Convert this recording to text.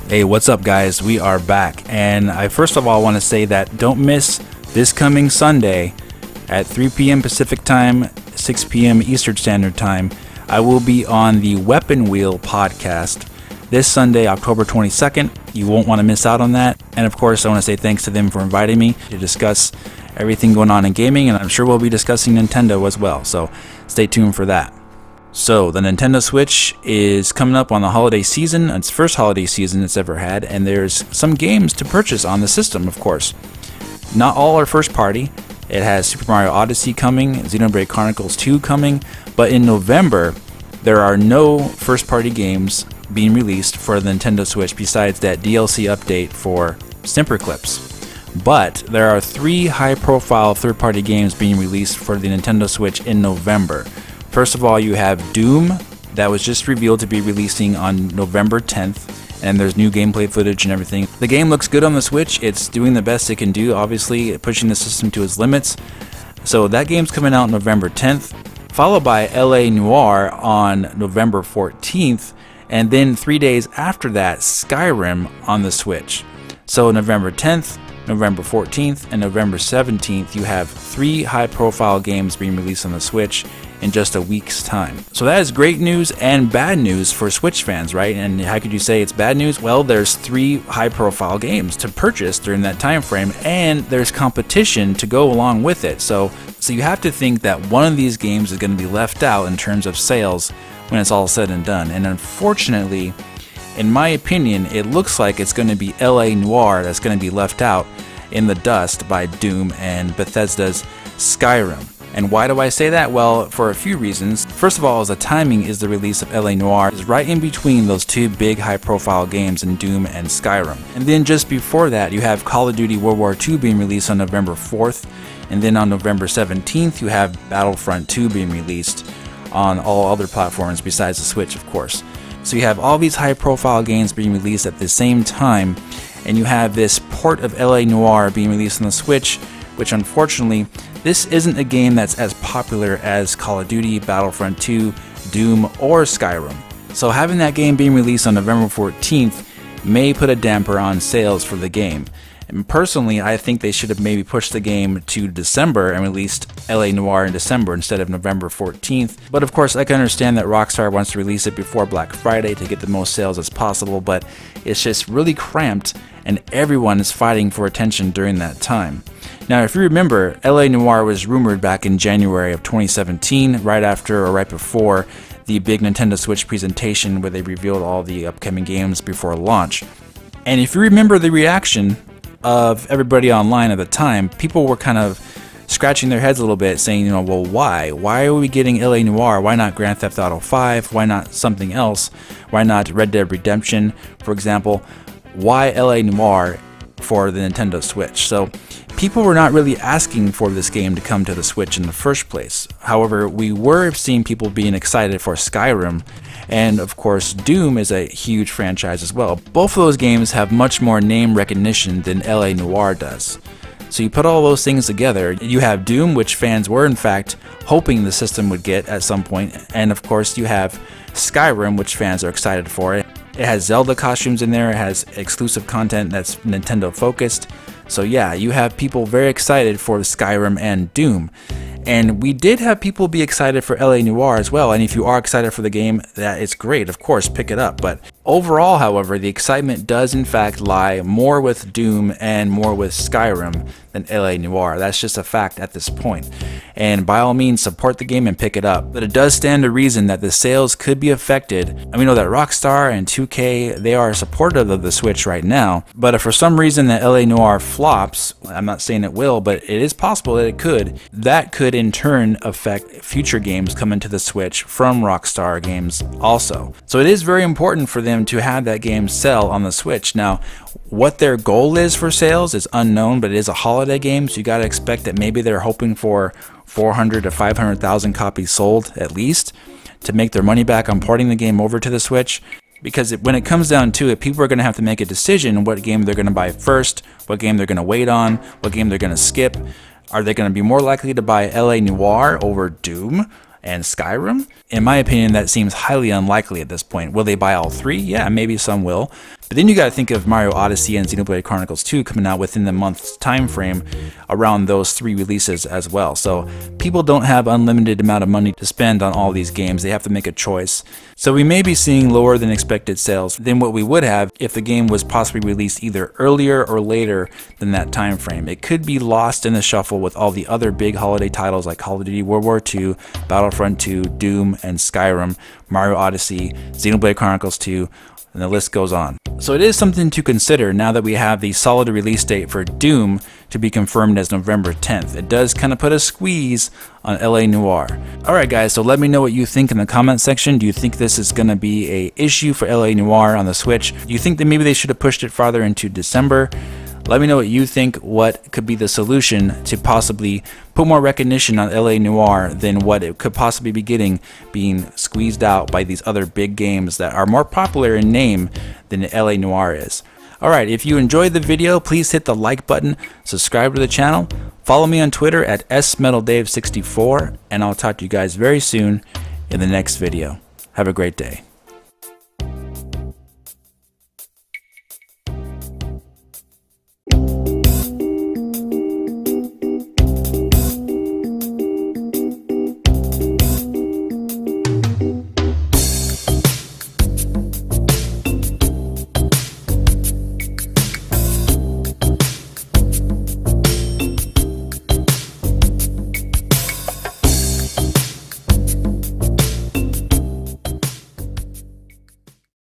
Hey, what's up guys? We are back, and I first of all want to say that don't miss this coming Sunday at 3 p.m. Pacific Time, 6 p.m. Eastern Standard Time. I will be on the Weapon Wheel podcast this Sunday, October 22nd. You won't want to miss out on that. And of course, I want to say thanks to them for inviting me to discuss everything going on in gaming, and I'm sure we'll be discussing Nintendo as well, so stay tuned for that. So, the Nintendo Switch is coming up on the holiday season. It's the first holiday season it's ever had, and there's some games to purchase on the system, of course. Not all are first party. It has Super Mario Odyssey coming, Xenoblade Chronicles 2 coming, but in November, there are no first party games being released for the Nintendo Switch besides that DLC update for Snipperclips. But there are 3 high-profile third-party games being released for the Nintendo Switch in November. First of all, you have Doom, that was just revealed to be releasing on November 10th, and there's new gameplay footage and everything. The game looks good on the Switch. It's doing the best it can do, obviously pushing the system to its limits. So that game's coming out November 10th, followed by LA Noire on November 14th, and then 3 days after that, Skyrim on the Switch. So November 10th, November 14th, and November 17th, you have 3 high-profile games being released on the Switch in just a week's time. So that is great news and bad news for Switch fans, right? And how could you say it's bad news? Well, there's 3 high-profile games to purchase during that time frame, and there's competition to go along with it. So you have to think that one of these games is going to be left out in terms of sales when it's all said and done. And unfortunately, in my opinion, it looks like it's going to be LA Noire that's going to be left out in the dust by Doom and Bethesda's Skyrim. And why do I say that? Well, for a few reasons. First of all, the timing is the release of LA Noire is right in between those 2 big high-profile games in Doom and Skyrim. And then just before that, you have Call of Duty World War II being released on November 4th. And then on November 17th, you have Battlefront 2 being released on all other platforms besides the Switch, of course. So you have all these high-profile games being released at the same time, and you have this port of LA Noire being released on the Switch, which unfortunately, this isn't a game that's as popular as Call of Duty, Battlefront 2, Doom, or Skyrim. So having that game being released on November 14th may put a damper on sales for the game. And personally, I think they should have maybe pushed the game to December and released LA Noire in December instead of November 14th. But of course, I can understand that Rockstar wants to release it before Black Friday to get the most sales as possible, but it's just really cramped and everyone is fighting for attention during that time. Now, if you remember, LA Noire was rumored back in January of 2017, right after or right before the big Nintendo Switch presentation where they revealed all the upcoming games before launch. And if you remember the reaction of everybody online at the time, people were kind of scratching their heads a little bit saying, you know, well, why? Why are we getting LA Noire? Why not Grand Theft Auto 5? Why not something else? Why not Red Dead Redemption, for example? Why LA Noire for the Nintendo Switch? So people were not really asking for this game to come to the Switch in the first place. However, we were seeing people being excited for Skyrim, and of course Doom is a huge franchise as well. Both of those games have much more name recognition than LA Noire does. So you put all those things together, you have Doom, which fans were in fact hoping the system would get at some point, and of course you have Skyrim, which fans are excited for. It has Zelda costumes in there, it has exclusive content that's Nintendo focused. So yeah, you have people very excited for Skyrim and Doom. And we did have people be excited for LA Noire as well, and if you are excited for the game, that is great, of course, pick it up. But overall, however, the excitement does in fact lie more with Doom and more with Skyrim than LA Noire. That's just a fact at this point. And by all means, support the game and pick it up. But it does stand to reason that the sales could be affected. And we know that Rockstar and 2K, they are supportive of the Switch right now. But if for some reason that LA Noire flops, I'm not saying it will, but it is possible that it could, that could in turn affect future games coming to the Switch from Rockstar Games also. So it is very important for them to have that game sell on the Switch. Now, what their goal is for sales is unknown, but it is a holiday game, so you got to expect that maybe they're hoping for 400 to 500,000 copies sold at least to make their money back on porting the game over to the Switch. Because when it comes down to it, people are going to have to make a decision what game they're going to buy first, what game they're going to wait on, what game they're going to skip. Are they going to be more likely to buy LA Noire over Doom and Skyrim? In my opinion, that seems highly unlikely at this point. Will they buy all 3? Yeah, maybe some will. But then you got to think of Mario Odyssey and Xenoblade Chronicles 2 coming out within the month's time frame around those 3 releases as well. So people don't have unlimited amount of money to spend on all these games. They have to make a choice. So we may be seeing lower than expected sales than what we would have if the game was possibly released either earlier or later than that time frame. It could be lost in the shuffle with all the other big holiday titles like Call of Duty World War II, Battlefront 2, Doom, and Skyrim, Mario Odyssey, Xenoblade Chronicles 2, and the list goes on. So it is something to consider now that we have the solid release date for Doom to be confirmed as November 10th. It does kind of put a squeeze on LA Noire. Alright guys, so let me know what you think in the comment section. Do you think this is going to be a issue for LA Noire on the Switch? Do you think that maybe they should have pushed it farther into December? Let me know what you think, what could be the solution to possibly put more recognition on LA Noire than what it could possibly be getting, being squeezed out by these other big games that are more popular in name than LA Noire is. Alright, if you enjoyed the video, please hit the like button, subscribe to the channel, follow me on Twitter at smetaldave64, and I'll talk to you guys very soon in the next video. Have a great day.